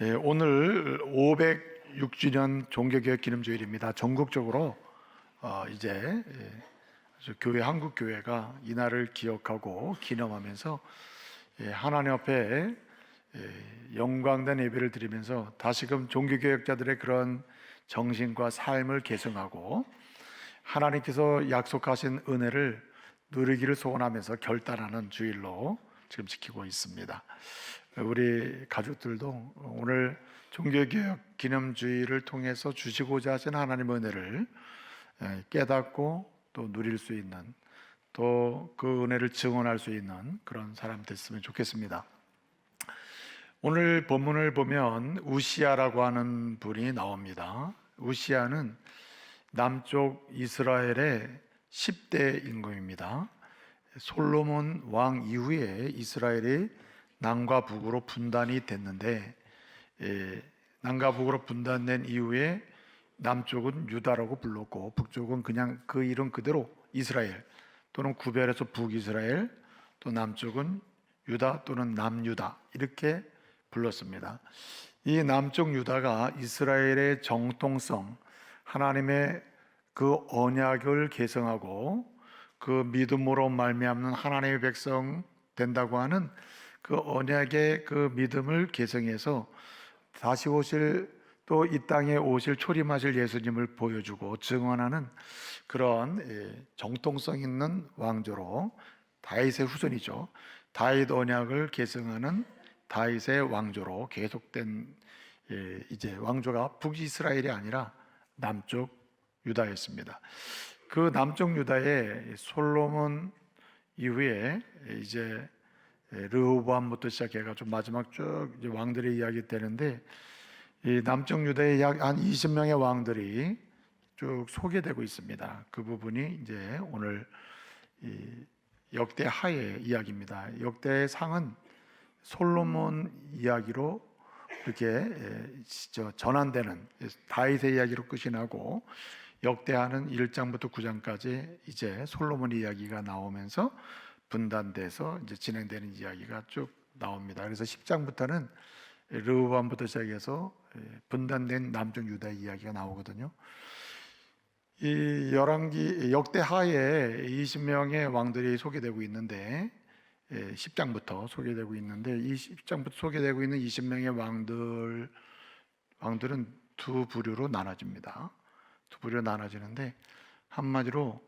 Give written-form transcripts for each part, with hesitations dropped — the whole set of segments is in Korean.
오늘 506주년 종교개혁 기념주일입니다. 전국적으로 이제 아주 교회 한국 교회가 이날을 기억하고 기념하면서 하나님 앞에 영광된 예배를 드리면서 다시금 종교개혁자들의 그런 정신과 삶을 계승하고 하나님께서 약속하신 은혜를 누리기를 소원하면서 결단하는 주일로 지금 지키고 있습니다. 우리 가족들도 오늘 종교개혁 기념주일을 통해서 주시고자 하신 하나님의 은혜를 깨닫고 또 누릴 수 있는, 또 그 은혜를 증언할 수 있는 그런 사람 됐으면 좋겠습니다. 오늘 본문을 보면 우시야라고 하는 분이 나옵니다. 우시야는 남쪽 이스라엘의 10대 임금입니다. 솔로몬 왕 이후에 이스라엘이 남과 북으로 분단이 됐는데, 남과 북으로 분단된 이후에 남쪽은 유다라고 불렀고 북쪽은 그냥 그 이름 그대로 이스라엘 또는 구별해서 북이스라엘, 또 남쪽은 유다 또는 남유다 이렇게 불렀습니다. 이 남쪽 유다가 이스라엘의 정통성, 하나님의 그 언약을 계승하고 그 믿음으로 말미암는 하나님의 백성 된다고 하는 그 언약의 그 믿음을 계승해서 다시 오실, 또 이 땅에 오실 초림하실 예수님을 보여주고 증언하는 그런 정통성 있는 왕조로, 다윗의 후손이죠. 다윗 언약을 계승하는 다윗의 왕조로 계속된 이제 왕조가 북이스라엘이 아니라 남쪽 유다였습니다. 그 남쪽 유다의 솔로몬 이후에 이제 르호보암부터 시작해가지고 마지막 쭉 이제 왕들의 이야기 되는데, 이 남쪽 유다의 약 한 20명의 왕들이 쭉 소개되고 있습니다. 그 부분이 이제 오늘 이 역대하의 이야기입니다. 역대상은 솔로몬 이야기로 이렇게 전환되는 다윗의 이야기로 끝이 나고, 역대하는 1장부터 9장까지 이제 솔로몬 이야기가 나오면서 분단돼서 이제 진행되는 이야기가 쭉 나옵니다. 그래서 10장부터는 르호보암부터 시작해서 분단된 남쪽 유다의 이야기가 나오거든요. 이 열왕기 역대하에 20명의 왕들이 소개되고 있는데, 10장부터 소개되고 있는데, 이 10장부터 소개되고 있는 20명의 왕들은 두 부류로 나눠집니다. 두 부류로 나눠지는데, 한마디로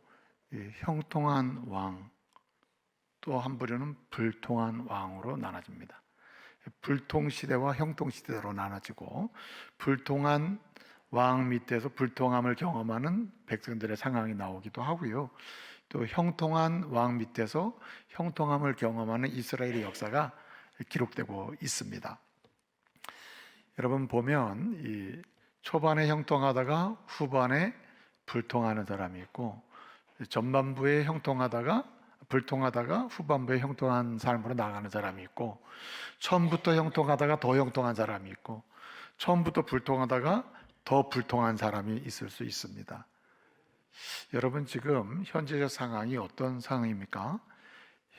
형통한 왕, 또 한 부류는 불통한 왕으로 나눠집니다. 불통시대와 형통시대로 나눠지고, 불통한 왕 밑에서 불통함을 경험하는 백성들의 상황이 나오기도 하고요, 또 형통한 왕 밑에서 형통함을 경험하는 이스라엘의 역사가 기록되고 있습니다. 여러분 보면 이 초반에 형통하다가 후반에 불통하는 사람이 있고, 전반부에 불통하다가 후반부에 형통한 삶으로 나가는 사람이 있고, 처음부터 형통하다가 더 형통한 사람이 있고, 처음부터 불통하다가 더 불통한 사람이 있을 수 있습니다. 여러분 지금 현재적 상황이 어떤 상황입니까?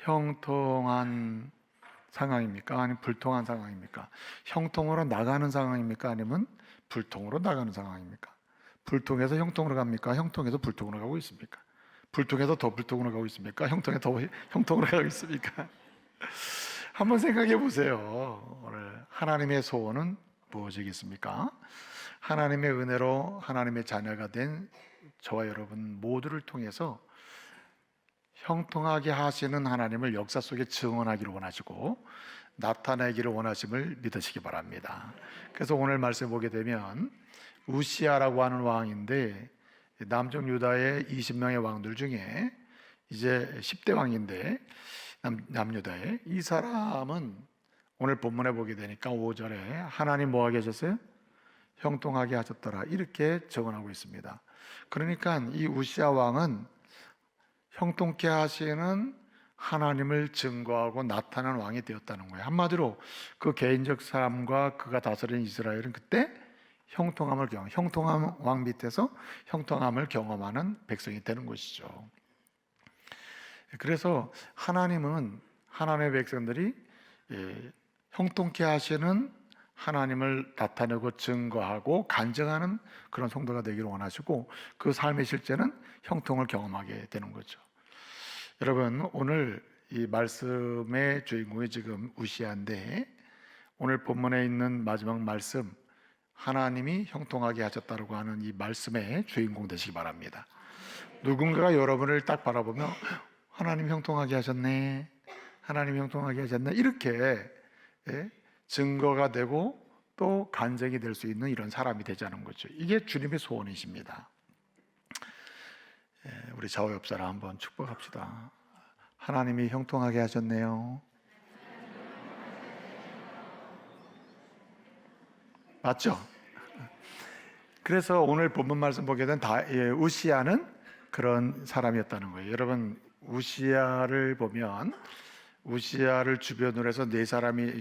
형통한 상황입니까? 아니면 불통한 상황입니까? 형통으로 나가는 상황입니까? 아니면 불통으로 나가는 상황입니까? 불통에서 형통으로 갑니까? 형통에서 불통으로 가고 있습니까? 불통에서 더 불통으로 가고 있습니까? 형통에서 더 형통으로 가고 있습니까? 한번 생각해 보세요. 오늘 하나님의 소원은 무엇이겠습니까? 하나님의 은혜로 하나님의 자녀가 된 저와 여러분 모두를 통해서 형통하게 하시는 하나님을 역사 속에 증언하기를 원하시고 나타내기를 원하심을 믿으시기 바랍니다. 그래서 오늘 말씀 보게 되면 우시야라고 하는 왕인데, 남쪽 유다의 20명의 왕들 중에 이제 10대 왕인데, 남유다의 이 사람은 오늘 본문에 보게 되니까 5절에 하나님 뭐하게 하셨어요? 형통하게 하셨더라 이렇게 적어나고 있습니다. 그러니까 이 우시야 왕은 형통케 하시는 하나님을 증거하고 나타난 왕이 되었다는 거예요. 한마디로 그 개인적 삶과 그가 다스리는 이스라엘은 그때 형통한 왕 밑에서 형통함을 경험하는 백성이 되는 것이죠. 그래서 하나님은 하나님의 백성들이 형통케 하시는 하나님을 나타내고 증거하고 간증하는 그런 성도가 되기를 원하시고, 그 삶의 실제는 형통을 경험하게 되는 거죠. 여러분, 오늘 이 말씀의 주인공이 지금 우시아인데, 오늘 본문에 있는 마지막 말씀, 하나님이 형통하게 하셨다고 하는 이 말씀의 주인공 되시기 바랍니다. 누군가가 여러분을 딱 바라보며 하나님 형통하게 하셨네, 하나님 형통하게 하셨네, 이렇게 증거가 되고 또 간증이 될 수 있는 이런 사람이 되자는 거죠. 이게 주님의 소원이십니다. 우리 좌우 옆 사람 한번 축복합시다. 하나님이 형통하게 하셨네요. 맞죠? 그래서 오늘 본문 말씀 보게 된 우시아는 그런 사람이었다는 거예요. 여러분, 우시아를 보면 우시아를 주변으로 해서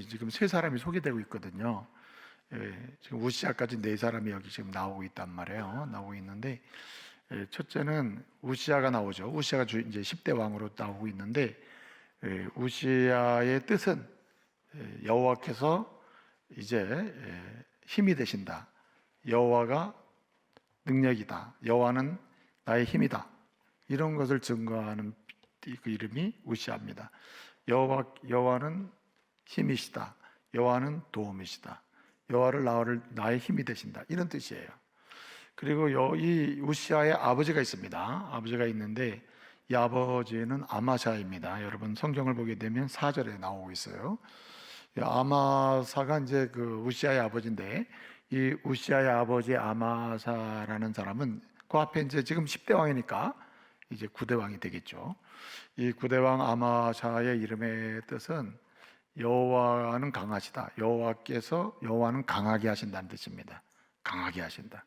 지금 세 사람이 소개되고 있거든요. 지금 우시아까지 네 사람이 여기 지금 나오고 있단 말이에요. 나오고 있는데, 첫째는 우시아가 나오죠. 우시아가 이제 10대 왕으로 나오고 있는데, 우시아의 뜻은 여호와께서 이제 힘이 되신다, 여호와가 능력이다, 여호와는 나의 힘이다, 이런 것을 증거하는 그 이름이 우시아입니다. 여호와는 힘이시다, 여호와는 도움이시다, 여호와를 나의 힘이 되신다, 이런 뜻이에요. 그리고 이 우시아의 아버지가 있습니다. 아버지가 있는데 이 아버지는 아마샤입니다. 여러분, 성경을 보게 되면 4절에 나오고 있어요. 아마사가 이제 그 우시아의 아버지인데, 이 우시아의 아버지 아마사라는 사람은 그 앞에 이제 지금 10대 왕이니까 이제 9대 왕이 되겠죠. 이 9대 왕 아마샤의 이름의 뜻은 여호와는 강하시다, 여호와는 강하게 하신다는 뜻입니다. 강하게 하신다,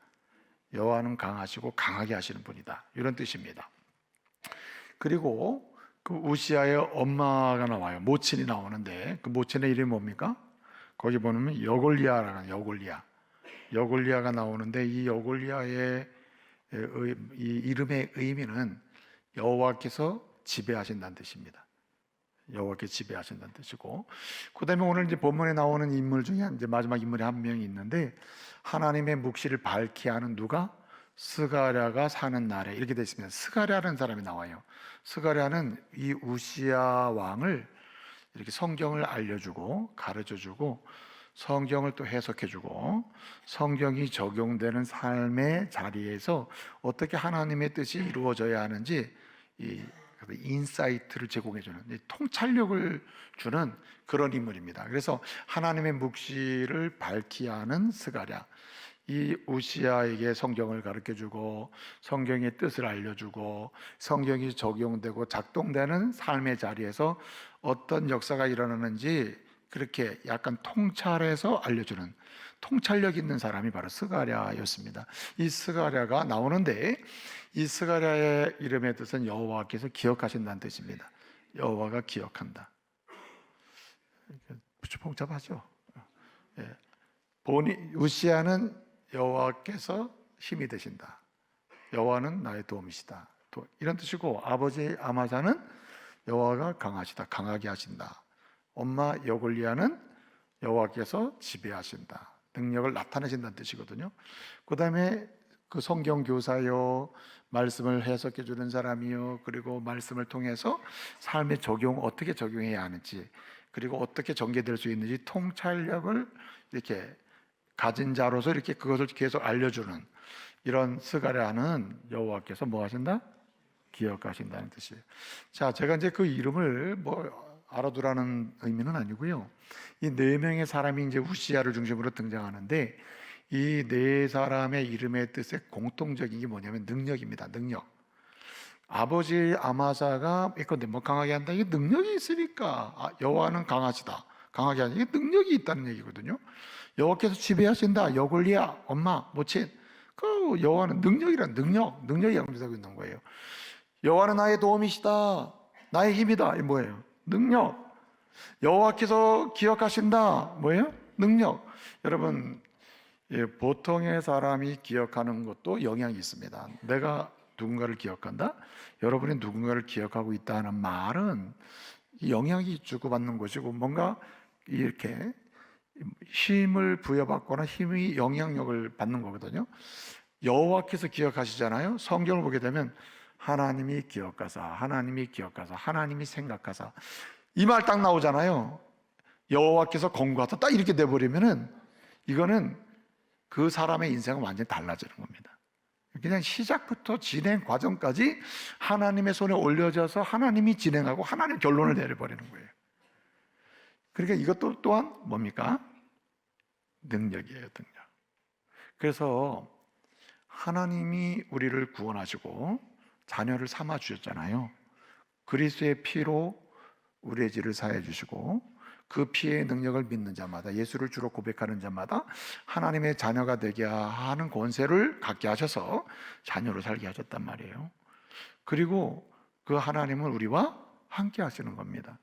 여호와는 강하시고 강하게 하시는 분이다, 이런 뜻입니다. 그리고 그 우시아의 엄마가 나와요. 모친이 나오는데, 그 모친의 이름이 뭡니까? 거기 보면 여골리아라는 여골리아가 나오는데, 이 여골리아의 이 이름의 의미는 여호와께서 지배하신다는 뜻입니다. 여호와께서 지배하신다는 뜻이고, 그다음에 오늘 이제 본문에 나오는 인물 중에 이제 마지막 인물이 한 명이 있는데, 하나님의 묵시를 밝히 하는 누가? 스가랴가 사는 날에, 이렇게 되어 있습니다. 스가랴라는 사람이 나와요. 스가랴는 이 우시아 왕을 이렇게 성경을 알려주고 가르쳐주고, 성경을 또 해석해주고, 성경이 적용되는 삶의 자리에서 어떻게 하나님의 뜻이 이루어져야 하는지 이 인사이트를 제공해주는, 통찰력을 주는 그런 인물입니다. 그래서 하나님의 묵시를 밝히 하는 스가랴, 이 우시아에게 성경을 가르쳐주고 성경의 뜻을 알려주고 성경이 적용되고 작동되는 삶의 자리에서 어떤 역사가 일어나는지 그렇게 약간 통찰해서 알려주는 통찰력 있는 사람이 바로 스가랴였습니다. 이 스가랴가 나오는데, 이 스가랴의 이름의 뜻은 여호와께서 기억하신다는 뜻입니다. 여호와가 기억한다. 복잡하죠. 우시아는 여호와께서 힘이 되신다, 여호와는 나의 도움이시다, 이런 뜻이고, 아버지 아마사는 여호와가 강하시다, 강하게 하신다, 엄마 여골리아는 여호와께서 지배하신다, 능력을 나타내신다는 뜻이거든요. 그 다음에 그 성경 교사요, 말씀을 해석해 주는 사람이요, 그리고 말씀을 통해서 삶의 어떻게 적용해야 하는지, 그리고 어떻게 전개될 수 있는지 통찰력을 이렇게 가진 자로서 이렇게 그것을 계속 알려주는 이런 스가랴는 여호와께서 뭐 하신다? 기억하신다는 뜻이에요. 자, 제가 이제 그 이름을 뭐 알아두라는 의미는 아니고요. 이 네 명의 사람이 이제 우시아를 중심으로 등장하는데, 이 네 사람의 이름의 뜻의 공통적인 게 뭐냐면 능력입니다. 능력. 아버지 아마사가 있건데 뭐 강하게 한다, 이게 능력이 있으니까 여호와는 강하시다, 강하게 하는, 이게 능력이 있다는 얘기거든요. 여호와께서 지배하신다, 여골리아 엄마 모친, 그 여호와는 능력이란 능력이 양조되고 있는 거예요. 여호와는 나의 도움이시다, 나의 힘이다, 이 뭐예요? 능력. 여호와께서 기억하신다, 뭐예요? 능력. 여러분, 보통의 사람이 기억하는 것도 영향이 있습니다. 내가 누군가를 기억한다, 여러분이 누군가를 기억하고 있다는 말은 영향이 주고받는 것이고, 뭔가 이렇게 힘을 부여받거나 힘이 영향력을 받는 거거든요. 여호와께서 기억하시잖아요. 성경을 보게 되면 하나님이 기억하사, 하나님이 기억하사, 하나님이 생각하사, 이 말 딱 나오잖아요. 여호와께서 권고하사, 딱 이렇게 돼버리면은 이거는 그 사람의 인생은 완전히 달라지는 겁니다. 그냥 시작부터 진행 과정까지 하나님의 손에 올려져서 하나님이 진행하고 하나님 결론을 내려버리는 거예요. 그러니까 이것도 또한 뭡니까? 능력이에요, 능력. 그래서 하나님이 우리를 구원하시고 자녀를 삼아 주셨잖아요. 그리스도의 피로 우리의 죄를 사해 주시고 그 피의 능력을 믿는 자마다, 예수를 주로 고백하는 자마다 하나님의 자녀가 되게 하는 권세를 갖게 하셔서 자녀로 살게 하셨단 말이에요. 그리고 그 하나님은 우리와 함께 하시는 겁니다.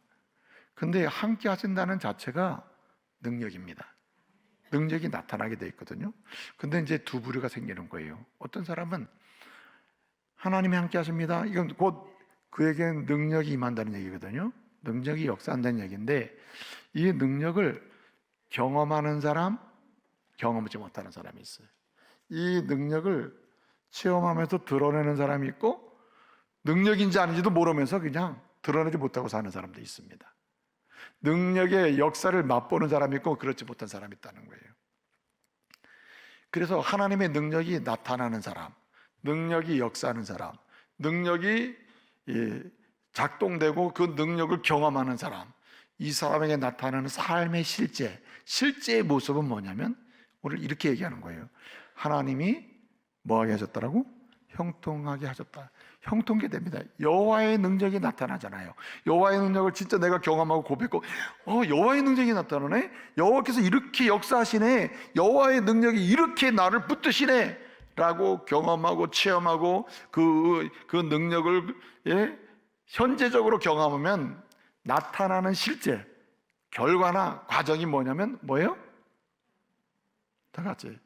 근데 함께 하신다는 자체가 능력입니다. 능력이 나타나게 돼 있거든요. 근데 이제 두 부류가 생기는 거예요. 어떤 사람은 하나님이 함께 하십니다. 이건 곧 그에게는 능력이 임한다는 얘기거든요. 능력이 역사한다는 얘기인데, 이 능력을 경험하는 사람, 경험하지 못하는 사람이 있어요. 이 능력을 체험하면서 드러내는 사람이 있고, 능력인지 아닌지도 모르면서 그냥 드러내지 못하고 사는 사람도 있습니다. 능력의 역사를 맛보는 사람이 있고 그렇지 못한 사람이 있다는 거예요. 그래서 하나님의 능력이 나타나는 사람, 능력이 역사하는 사람, 능력이 작동되고 그 능력을 경험하는 사람, 이 사람에게 나타나는 삶의 실제의 모습은 뭐냐면 오늘 이렇게 얘기하는 거예요. 하나님이 뭐하게 하셨다라고? 형통하게 하셨다. 형통게 됩니다. 여호와의 능력이 나타나잖아요. 여호와의 능력을 진짜 내가 경험하고 고백하고, 여호와의 능력이 나타나네? 여호와께서 이렇게 역사하시네? 여호와의 능력이 이렇게 나를 붙드시네? 라고 경험하고 체험하고 그 능력을 현재적으로 경험하면 나타나는 실제, 결과나 과정이 뭐냐면 뭐예요? 다 같이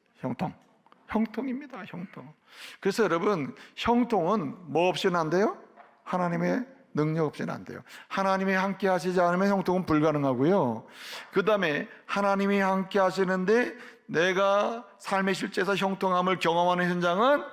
형통입니다. 형통. 그래서 여러분, 형통은 뭐 없이는 안 돼요? 하나님의 능력 없이는 안 돼요. 하나님이 함께 하시지 않으면 형통은 불가능하고요. 그 다음에 하나님이 함께 하시는데 내가 삶의 실제에서 형통함을 경험하는 현장은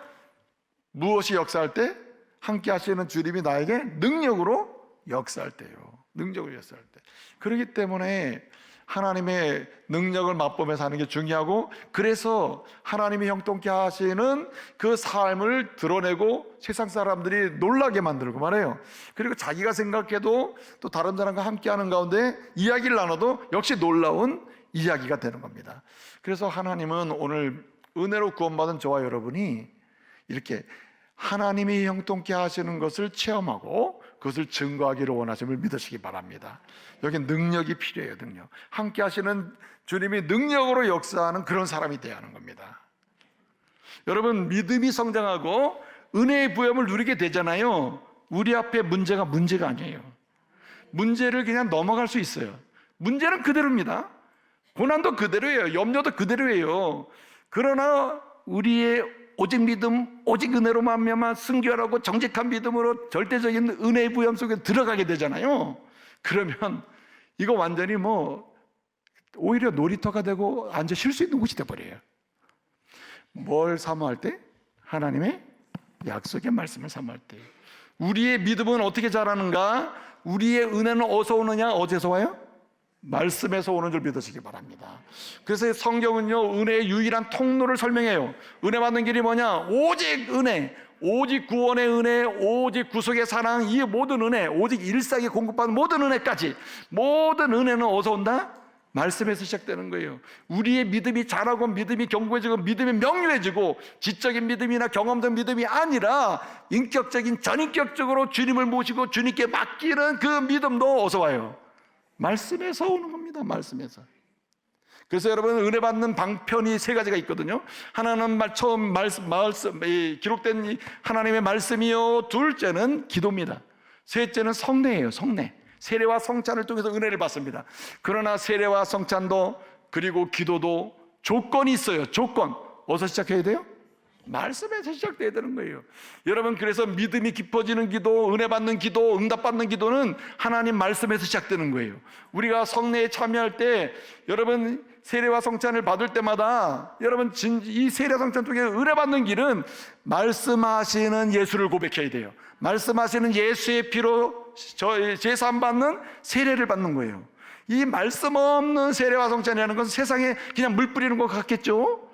무엇이 역사할 때? 함께 하시는 주님이 나에게 능력으로 역사할 때요. 능력으로 역사할 때. 그렇기 때문에 하나님의 능력을 맛보면서 사는 게 중요하고, 그래서 하나님이 형통케 하시는 그 삶을 드러내고 세상 사람들이 놀라게 만들고 말해요. 그리고 자기가 생각해도 또 다른 사람과 함께하는 가운데 이야기를 나눠도 역시 놀라운 이야기가 되는 겁니다. 그래서 하나님은 오늘 은혜로 구원받은 저와 여러분이 이렇게 하나님이 형통케 하시는 것을 체험하고 그것을 증거하기를 원하심을 믿으시기 바랍니다. 여기 능력이 필요해요. 능력. 함께 하시는 주님이 능력으로 역사하는 그런 사람이 되어야 하는 겁니다. 여러분, 믿음이 성장하고 은혜의 부여함을 누리게 되잖아요. 우리 앞에 문제가 아니에요. 문제를 그냥 넘어갈 수 있어요. 문제는 그대로입니다. 고난도 그대로예요. 염려도 그대로예요. 그러나 우리의 오직 믿음, 오직 은혜로 말미암아 순결하고 정직한 믿음으로 절대적인 은혜의 부여함 속에 들어가게 되잖아요. 그러면 이거 완전히 오히려 놀이터가 되고 앉아 쉴 수 있는 곳이 되어버려요. 뭘 사모할 때? 하나님의 약속의 말씀을 사모할 때. 우리의 믿음은 어떻게 자라는가? 우리의 은혜는 어디서 오느냐? 어디서 와요? 말씀에서 오는 줄 믿으시기 바랍니다. 그래서 성경은요, 은혜의 유일한 통로를 설명해요. 은혜 받는 길이 뭐냐? 오직 은혜, 오직 구원의 은혜, 오직 구속의 사랑, 이 모든 은혜, 오직 일상에 공급받는 모든 은혜까지, 모든 은혜는 어디서 온다? 말씀에서 시작되는 거예요. 우리의 믿음이 자라고 믿음이 견고해지고 믿음이 명료해지고 지적인 믿음이나 경험적 믿음이 아니라 인격적인 전인격적으로 주님을 모시고 주님께 맡기는 그 믿음도 어디서 와요? 말씀에서 오는 겁니다. 말씀에서. 그래서 여러분, 은혜 받는 방편이 세 가지가 있거든요. 하나는 처음 기록된 하나님의 말씀이요, 둘째는 기도입니다. 셋째는 성례예요. 성례. 세례와 성찬을 통해서 은혜를 받습니다. 그러나 세례와 성찬도 그리고 기도도 조건이 있어요. 조건. 어디서 시작해야 돼요? 말씀에서 시작돼야 되는 거예요. 여러분, 그래서 믿음이 깊어지는 기도, 은혜 받는 기도, 응답 받는 기도는 하나님 말씀에서 시작되는 거예요. 우리가 성례에 참여할 때 여러분 세례와 성찬을 받을 때마다 여러분 이 세례 성찬 쪽에 은혜 받는 길은 말씀하시는 예수를 고백해야 돼요. 말씀하시는 예수의 피로 제사함 받는 세례를 받는 거예요. 이 말씀 없는 세례와 성찬이라는 것은 세상에 그냥 물 뿌리는 것 같겠죠?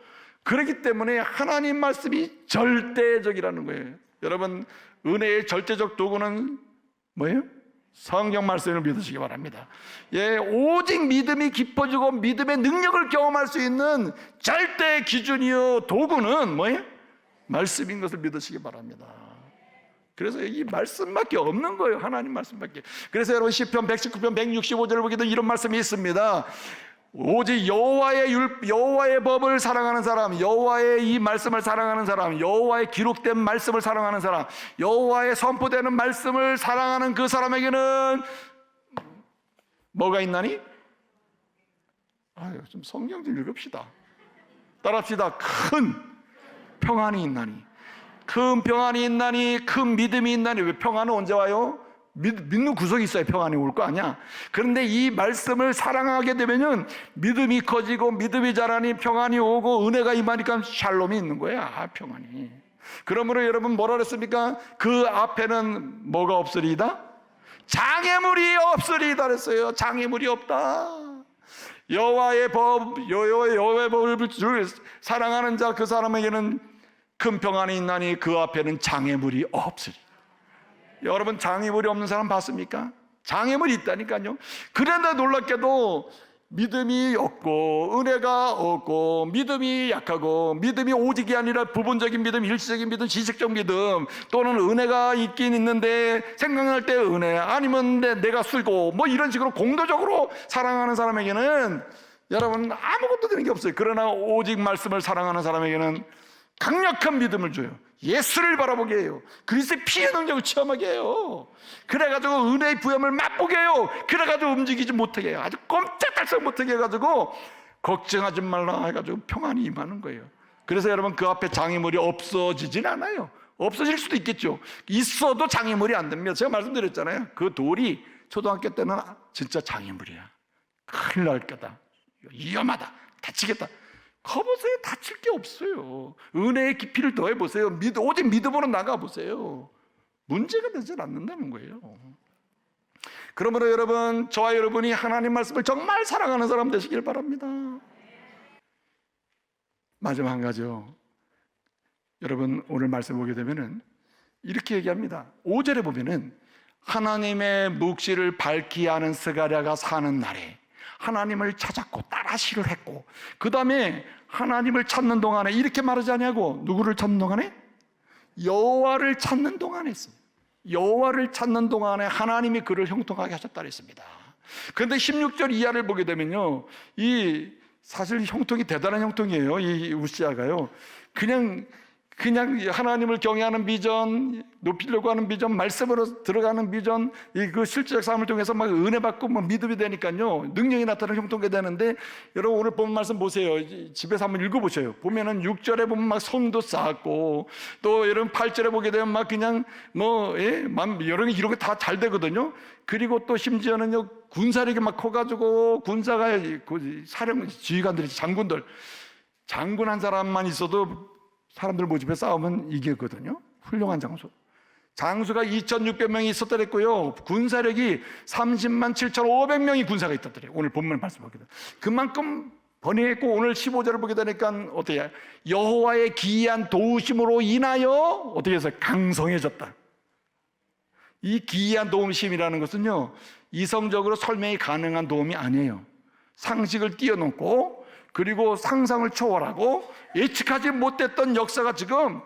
그렇기 때문에 하나님 말씀이 절대적이라는 거예요. 여러분, 은혜의 절대적 도구는 뭐예요? 성경 말씀을 믿으시기 바랍니다. 예, 오직 믿음이 깊어지고 믿음의 능력을 경험할 수 있는 절대 기준이요 도구는 뭐예요? 말씀인 것을 믿으시기 바랍니다. 그래서 이 말씀밖에 없는 거예요. 하나님 말씀밖에. 그래서 여러분 시편 119편 165절을 보게 되면 이런 말씀이 있습니다. 오직 여호와의 법을 사랑하는 사람, 여호와의 이 말씀을 사랑하는 사람, 여호와의 기록된 말씀을 사랑하는 사람, 여호와의 선포되는 말씀을 사랑하는 그 사람에게는 뭐가 있나니? 좀 성경 좀 읽읍시다. 따라합시다. 큰 평안이 있나니, 큰 평안이 있나니, 큰 믿음이 있나니. 왜 평안은 언제 와요? 믿는 구석이 있어야 평안이 올 거 아니야. 그런데 이 말씀을 사랑하게 되면은 믿음이 커지고 믿음이 자라니 평안이 오고 은혜가 임하니까 샬롬이 있는 거야. 평안이. 그러므로 여러분 뭐라 그랬습니까? 그 앞에는 뭐가 없으리이다? 장애물이 없으리이다 그랬어요. 장애물이 없다. 여호와의 법을 사랑하는 자 그 사람에게는 큰 평안이 있나니 그 앞에는 장애물이 없으리. 여러분, 장애물이 없는 사람 봤습니까? 장애물이 있다니까요. 그런데 놀랍게도 믿음이 없고 은혜가 없고 믿음이 약하고 믿음이 오직이 아니라 부분적인 믿음, 일시적인 믿음, 지식적 믿음, 또는 은혜가 있긴 있는데 생각날 때 은혜, 아니면 내가 쓰고 뭐 이런 식으로 공도적으로 사랑하는 사람에게는 여러분 아무것도 되는 게 없어요. 그러나 오직 말씀을 사랑하는 사람에게는 강력한 믿음을 줘요. 예수를 바라보게 해요. 그리스도의 피의 능력을 체험하게 해요. 그래가지고 은혜의 부여함을 맛보게 해요. 그래가지고 움직이지 못하게 해요. 아주 꼼짝달싹 못하게 해가지고 걱정하지 말라 해가지고 평안이 임하는 거예요. 그래서 여러분 그 앞에 장애물이 없어지진 않아요. 없어질 수도 있겠죠. 있어도 장애물이 안 됩니다. 제가 말씀드렸잖아요. 그 돌이 초등학교 때는 진짜 장애물이야. 큰일 날 거다. 위험하다. 다치겠다. 가보세요. 다칠 게 없어요. 은혜의 깊이를 더해보세요. 오직 믿음으로 나가보세요. 문제가 되질 않는다는 거예요. 그러므로 여러분, 저와 여러분이 하나님 말씀을 정말 사랑하는 사람 되시길 바랍니다. 마지막 한 가지요. 여러분 오늘 말씀 보게 되면은 이렇게 얘기합니다. 5절에 보면은 하나님의 묵시를 밝히 아는 스가랴가 사는 날에 하나님을 찾았고 따라시를 했고, 그 다음에 하나님을 찾는 동안에 이렇게 말하지 않냐고. 누구를 찾는 동안에? 여호와를 찾는 동안에 했어요. 여호와를 찾는 동안에 하나님이 그를 형통하게 하셨다 그랬습니다. 그런데 16절 이하를 보게 되면요, 이 사실 형통이 대단한 형통이에요. 이 우시아가요, 그냥 하나님을 경외하는 비전, 높이려고 하는 비전, 말씀으로 들어가는 비전, 그 실제적 삶을 통해서 막 은혜 받고 뭐 믿음이 되니까요, 능력이 나타나는 형통이 되는데, 여러분 오늘 본 말씀 보세요. 집에서 한번 읽어보세요. 보면은 6절에 보면 막 성도 쌓았고, 또 여러분 8절에 보게 되면 막 그냥 여러분 이런 게 다 잘 되거든요. 그리고 또 심지어는요, 군사력이 막 커가지고 군사가 사령 지휘관들이 장군 한 사람만 있어도 사람들 모집해 싸우면 이기거든요. 훌륭한 장수가 2,600명이 있었다 그랬고요, 군사력이 30만 7,500명이 군사가 있었더래요. 오늘 본문 말씀 보게 되면 그만큼 번영했고, 오늘 15절을 보게 되니까 어떻게 해요? 여호와의 기이한 도우심으로 인하여 어떻게 해서 강성해졌다. 이 기이한 도우심이라는 것은요, 이성적으로 설명이 가능한 도움이 아니에요. 상식을 뛰어넘고, 그리고 상상을 초월하고 예측하지 못했던 역사가 지금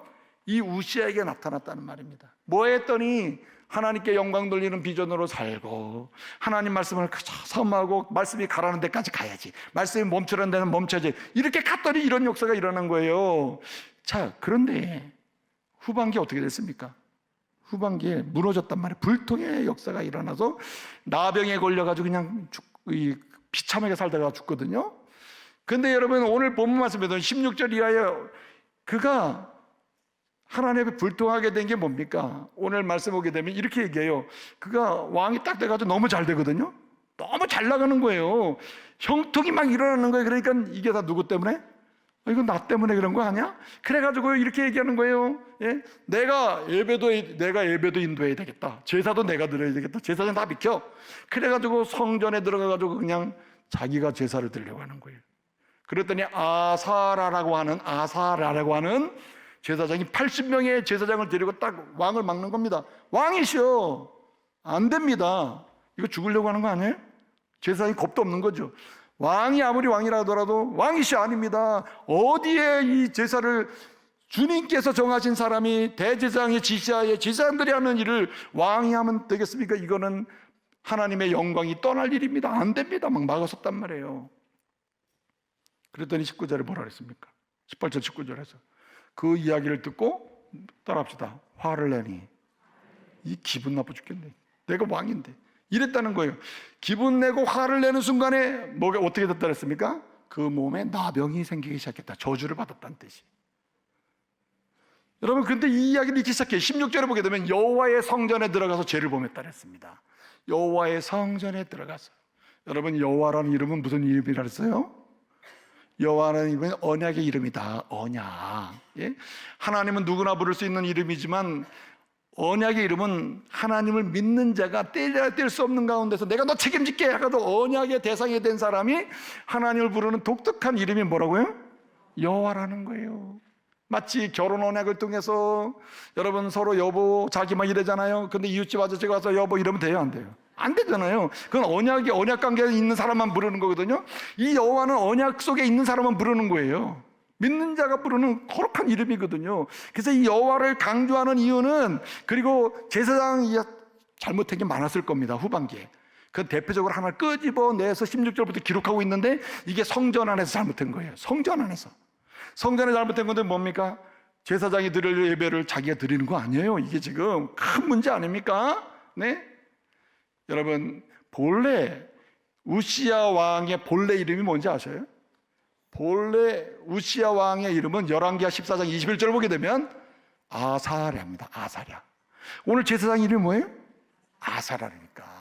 이 우시아에게 나타났다는 말입니다. 뭐 했더니 하나님께 영광 돌리는 비전으로 살고, 하나님 말씀을 섬하고 말씀이 가라는 데까지 가야지, 말씀이 멈추라는 데는 멈춰야지, 이렇게 갔더니 이런 역사가 일어난 거예요. 자, 그런데 후반기에 어떻게 됐습니까? 후반기에 무너졌단 말이에요. 불통의 역사가 일어나서 나병에 걸려가지고 그냥 비참하게 살다가 죽거든요. 근데 여러분 오늘 본문 말씀에도 16절 이하에 그가 하나님 앞에 불통하게 된 게 뭡니까? 오늘 말씀 보게 되면 이렇게 얘기해요. 그가 왕이 딱 돼가지고 너무 잘 되거든요. 너무 잘 나가는 거예요. 형통이 막 일어나는 거예요. 그러니까 이게 다 누구 때문에? 이건 나 때문에 그런 거 아니야? 그래가지고 이렇게 얘기하는 거예요. 예? 내가 예배도 인도해야 되겠다. 제사도 내가 드려야 되겠다. 제사장 다 비켜. 그래가지고 성전에 들어가가지고 그냥 자기가 제사를 드리려고 하는 거예요. 그랬더니 아사라라고 하는 제사장이 80명의 제사장을 데리고 딱 왕을 막는 겁니다. 왕이시여, 안 됩니다. 이거 죽으려고 하는 거 아니에요? 제사장이 겁도 없는 거죠. 왕이 아무리 왕이라 하더라도 왕이시여 아닙니다. 어디에 이 제사를 주님께서 정하신 사람이 대제사장의 지시하에 제사장들이 하는 일을 왕이 하면 되겠습니까? 이거는 하나님의 영광이 떠날 일입니다. 안 됩니다. 막 막았었단 말이에요. 그랬더니 19절에 뭐라 그랬습니까? 18절 19절에서 그 이야기를 듣고 따라합시다. 화를 내니 이 기분 나빠 죽겠네. 내가 왕인데 이랬다는 거예요. 기분 내고 화를 내는 순간에 뭐가 어떻게 됐다 그랬습니까? 그 몸에 나병이 생기기 시작했다. 저주를 받았다는 뜻이. 여러분 근데 이 이야기를 읽기 시작해요. 16절에 보게 되면 여호와의 성전에 들어가서 죄를 범했다 그랬습니다. 여호와의 성전에 들어가서. 여러분 여호와라는 이름은 무슨 이름이라 했어요? 여호와라는 이름은 언약의 이름이다. 언약. 예? 하나님은 누구나 부를 수 있는 이름이지만 언약의 이름은 하나님을 믿는 자가 떼야 뗄 수 없는 가운데서 내가 너 책임질게 하고도 언약의 대상이 된 사람이 하나님을 부르는 독특한 이름이 뭐라고요? 여호와라는 거예요. 마치 결혼 언약을 통해서 여러분 서로 여보 자기 막 이러잖아요. 근데 이웃집 아저씨가 와서 여보 이러면 돼요, 안 돼요? 안 되잖아요. 그건 언약 관계에 있는 사람만 부르는 거거든요. 이 여호와는 언약 속에 있는 사람만 부르는 거예요. 믿는 자가 부르는 거룩한 이름이거든요. 그래서 이 여호와를 강조하는 이유는 그리고 제사장이 잘못한 게 많았을 겁니다. 후반기에. 그 대표적으로 하나 끄집어내서 16절부터 기록하고 있는데 이게 성전 안에서 잘못한 거예요. 성전 안에서. 성전에 잘못된 건데 뭡니까? 제사장이 드릴 예배를 자기가 드리는 거 아니에요. 이게 지금 큰 문제 아닙니까? 네? 여러분 본래 우시야 왕의 본래 이름이 뭔지 아세요? 본래 우시야 왕의 이름은 열왕기하 14장 21절을 보게 되면 아사랴입니다. 아사랴. 오늘 제사장 이름이 뭐예요? 아사라니까.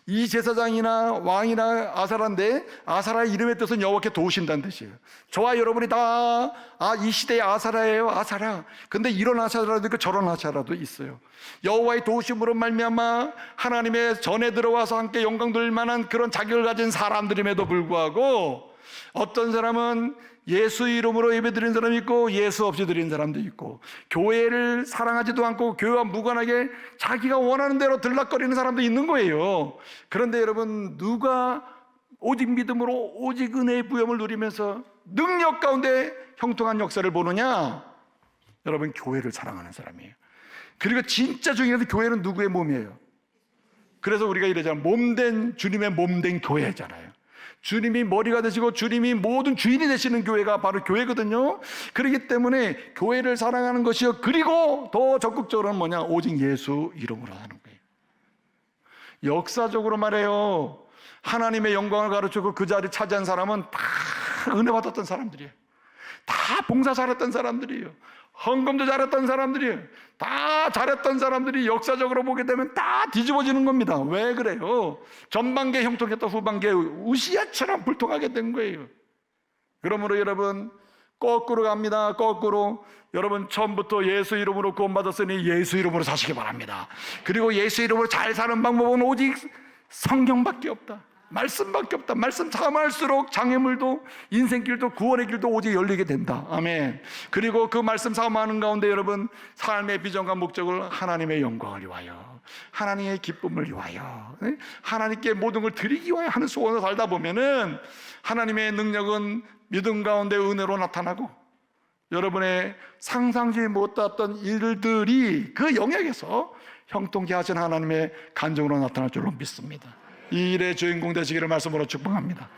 이 제사장이나 왕이나 아사라인데 아사라의 이름의 뜻은 여호와께 도우신다는 뜻이에요. 저와 여러분이 다 이 시대의 아사라예요. 아사라. 근데 이런 아사라도 있고 저런 아사라도 있어요. 여호와의 도우심으로 말미암아 하나님의 전에 들어와서 함께 영광 돌릴 만한 그런 자격을 가진 사람들임에도 불구하고 어떤 사람은 예수 이름으로 예배드리는 사람이 있고 예수 없이 드리는 사람도 있고 교회를 사랑하지도 않고 교회와 무관하게 자기가 원하는 대로 들락거리는 사람도 있는 거예요. 그런데 여러분 누가 오직 믿음으로 오직 은혜의 부염을 누리면서 능력 가운데 형통한 역사를 보느냐? 여러분 교회를 사랑하는 사람이에요. 그리고 진짜 중요한 게 교회는 누구의 몸이에요? 그래서 우리가 이러잖아요. 몸된 주님의 몸된 교회잖아요. 주님이 머리가 되시고 주님이 모든 주인이 되시는 교회가 바로 교회거든요. 그렇기 때문에 교회를 사랑하는 것이요. 그리고 더 적극적으로는 뭐냐? 오직 예수 이름으로 하는 거예요. 역사적으로 말해요. 하나님의 영광을 가르치고 그 자리 차지한 사람은 다 은혜 받았던 사람들이에요. 다 봉사 잘했던 사람들이에요. 헌금도 잘했던 사람들이에요. 다 잘했던 사람들이 역사적으로 보게 되면 다 뒤집어지는 겁니다. 왜 그래요? 전반기에 형통했던 후반기에 우시야처럼 불통하게 된 거예요. 그러므로 여러분 거꾸로 갑니다. 거꾸로. 여러분 처음부터 예수 이름으로 구원받았으니 예수 이름으로 사시기 바랍니다. 그리고 예수 이름으로 잘 사는 방법은 오직 성경밖에 없다. 말씀밖에 없다. 말씀 사모할수록 장애물도 인생길도 구원의 길도 오직 열리게 된다. 아멘. 그리고 그 말씀 사모하는 가운데 여러분 삶의 비전과 목적을 하나님의 영광을 위하여 하나님의 기쁨을 위하여 하나님께 모든 걸 드리기 위하여 하는 소원을 살다 보면은 하나님의 능력은 믿음 가운데 은혜로 나타나고 여러분의 상상지 못했던 일들이 그 영역에서 형통케 하신 하나님의 간정으로 나타날 줄로 믿습니다. 이 일의 주인공 되시기를 말씀으로 축복합니다.